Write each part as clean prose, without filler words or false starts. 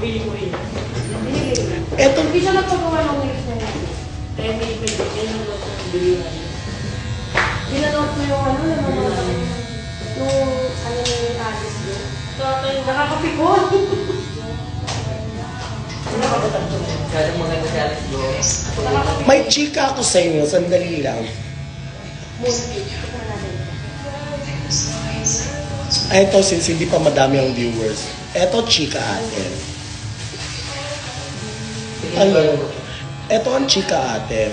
Bili mo rin. Eto, Hindi siya nagpagawa ng next na yun. Kaya may binanot ng bilihan. Binanot mo yung ano, yung ano yung address yun. Nakakapikon. Kaya maganda si Alex Go. may chika ako sa inyo, sandali lang. Eto, since hindi pa madami ang viewers. Eto, chika atin. Ano? Eto ang chika atin.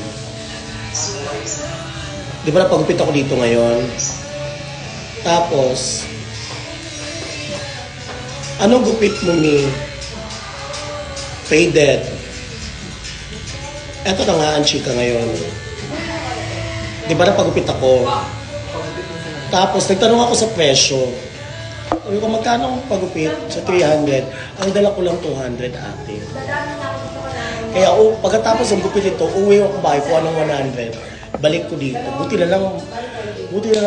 Di ba napagupit ako dito ngayon? Tapos, anong gupit mo ni? Faded. Eto na nga ang chika ngayon. Di ba napagupit ako? Tapos, nagtanong ako sa presyo. Sabi ko, magkano ang pagupit? Sa 300. Ang dala ko lang 200 ate. Kaya pagkatapos ng gupit ito, uwi ako bahay, kuha ng 100. Balik ko dito. Buti na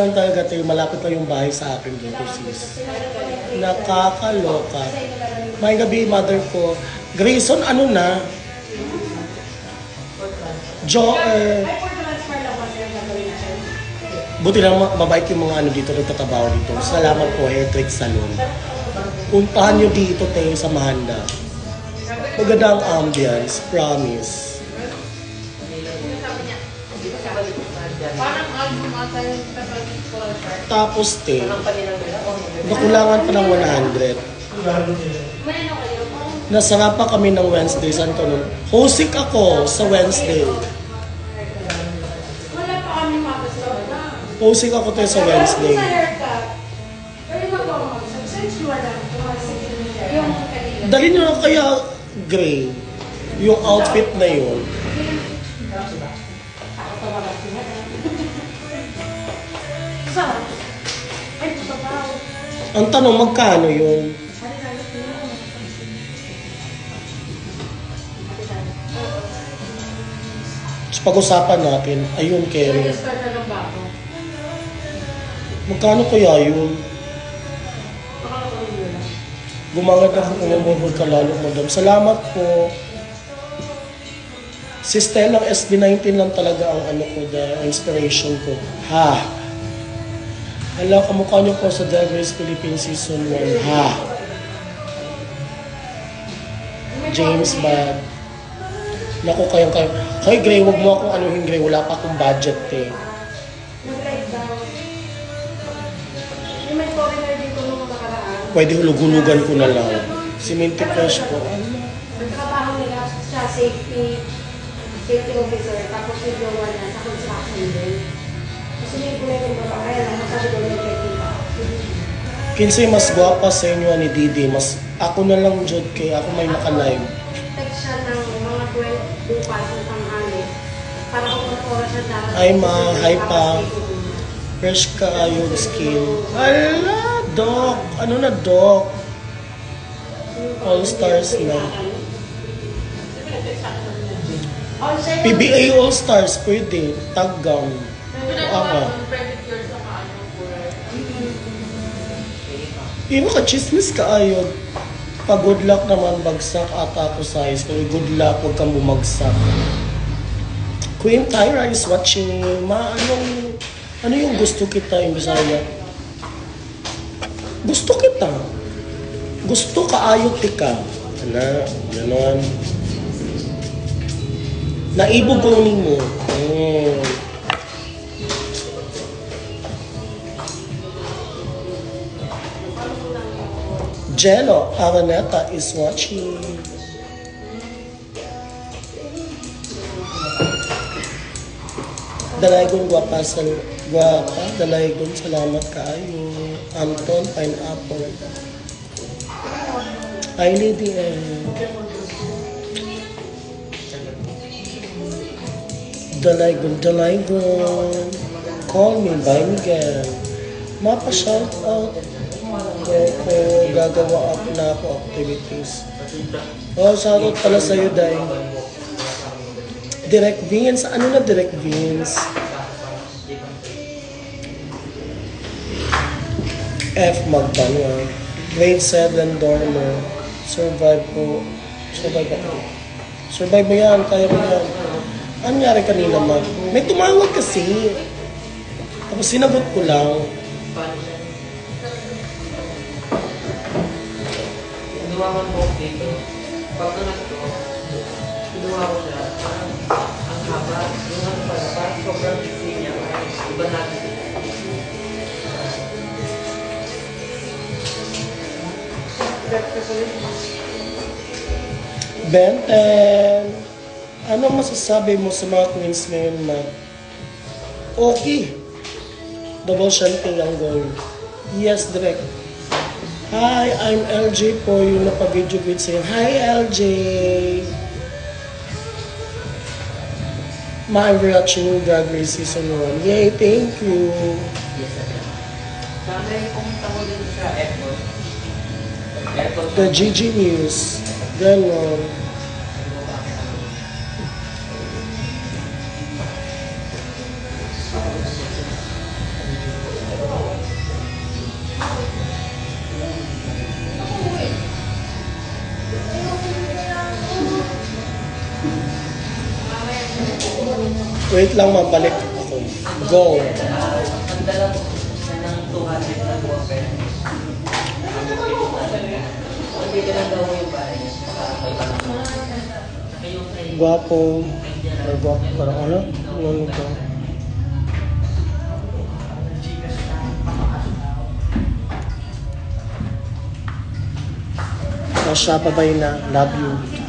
lang talaga tayo, malapit lang yung bahay sa akin dito, sis. Nakakaloka. May gabi, mother ko. Grayson, ano na? Buti lang mabait yung mga ano dito, nagtatabaho dito. Salamat po, Hair Trick Salon. Puntahan nyo dito tayo sa Mahanda. Maganda ang ambience, promise. Tapos te, nakulangan pa ng 100. Nasarap pa kami ng Wednesday, saan ko nun? Hosik ako sa Wednesday. Hosik ako tayo sa Wednesday. Dali nyo na kaya gray, yung outfit na yun. Ang tanong, magkano yun? So, pag-usapan natin, ayun, Kerry. Magkano kaya yun? Gumangad ako kung umubod ka lalo, madam. Salamat po. Si Stella, SB19 lang talaga ang ano ko, the inspiration ko. Ha? Hala, kamukha niyo po sa Drag Race Philippines Season 1. Ha? James Bad. Naku, kayang. Hoy, Gray, wag mo akong anuhin, Gray. Wala pa akong budget, eh. Pwede hulug-hulugan ko na lang. Siminti fresh ko. Nagtrabaho nila siya, safety officer, tapos yung jowa niya sa construction din. Kasi yung kulay ng babae, kaya lang masabi ko yung kaya. Kinsay mas gwapa sa inyo ni Didi, mas ako na lang jud kay ako may naka-live. Text siya ng mga 12 bukas ng tanghali para kung ano oras siya dapat. Ay ma, hi pa. Fresh ka yung skin. Ala, Doc. Ano na, Doc? All Stars na. PBA All Stars, pwede. Taggam. Ako. Ino ka, chismis ka ayod. Pag good luck naman, bagsak ata ako sa size. Kung good luck, huwag kang bumagsak. Queen Tyra is watching. Ano yung gusto kita yung Bisaya? Gusto kita. Gusto ka ayot ka. Ano, gano'n. Naibugong mo. Jello Araneta is watching. Dalaygon guwapa, Dalaygon, salamat kaayo. Anton, Pineapple. Hi, Lady M. Dalaygon. Call me, by Miguel. Mapa-shout out. Kung gagawa ako na ako activities. Oh, shoutout pala sa'yo, Day. Direct Vince. Ano na Direct Vince? F. Magbanwa. Grade 7 dormer. Survive po. Survive ako. Survive mo yan, kaya mo yan. Ano nangyari kanina, Mag? May tumawag kasi. Tapos sinagot ko lang. Paano siya? Ginawa ko po dito. Pag nangat ko, ginawa ko siya. Parang ang haba. Yung ano pala, parang sobrang fixing niya. Iba natin. Benten, ano masasabi mo sa mga queens ngayon, Mag? Okay. Double shanting ang goal. Yes, direct. Hi, I'm LJ po, yung napag-video with sa'yo. Hi, LJ! I'm watching Drag Race Season 1. Yay, thank you! Yes, sir. Sana yung pumunta mo din sa airport. Airport. The GG News. Ganon. Wait lang, mabalik ako. Go! Ang dala mo ng 200 na wafer. Hindi ka lang daw yung bahay niya. Gwapo. Or gwapo, parang ano? Ano ito? Tasha, babay na. Love you.